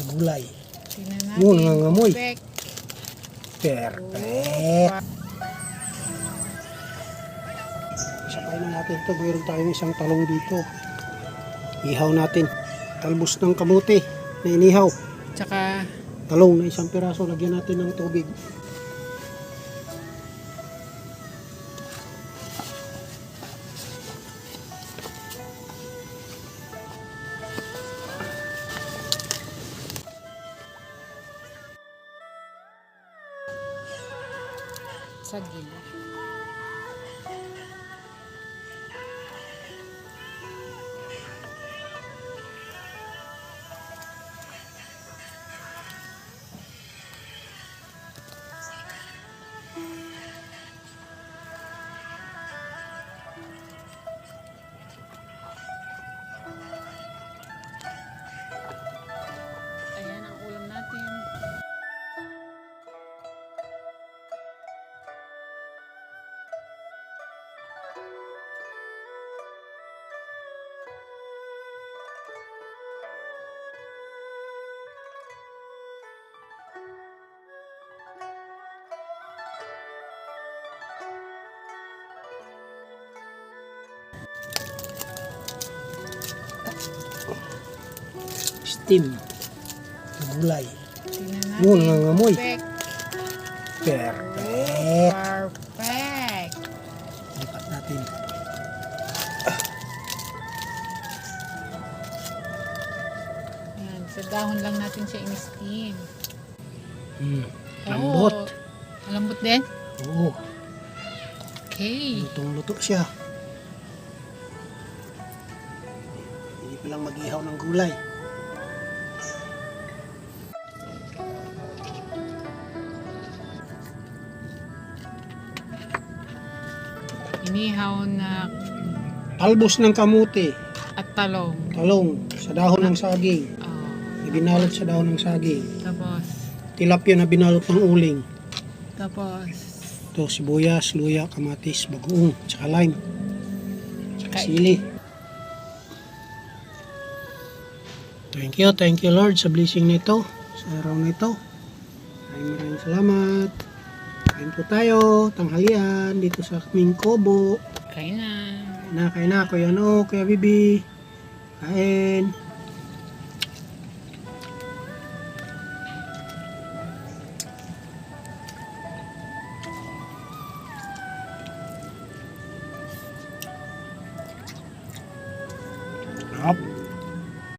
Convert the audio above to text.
gulay. Tingnan Oo, natin. nangangamoy. Perfect. Perfect. Sakay na natin ito. Mayroon tayong isang talong dito. Ihaw natin. Talbos ng kamote na inihaw. Tsaka, Talong na isang piraso. Lagyan natin ng tubig. saging. Ayan ang ulam natin. Steam. Gulay. Tingnan Oo, natin. nangangamoy. Perfect. Perfect. Perfect. Lipat natin. Ayan, sa dahon lang natin siya in-steam. Lambot. Oh, malambot din? Oo. Okay. Lutong-luto siya. Hindi pa lang mag-ihaw ng gulay. Inihaw na Talbos ng kamote. at talong. Talong sa dahon ng saging. Oh, Ibinalot sa dahon ng saging. tapos, Tilapia na binalot ng uling. tapos, Ito, sibuyas, luya, kamatis, bagoong, tsaka lime. Tsaka Kay- sili. Thank you Lord sa blessing nito, sa araw na ito. Maraming salamat. Kain po tayo, tanghalian, dito sa aming Kobo. kain na. Kain na, Kuya Ano, Kuya Bibi. Kain.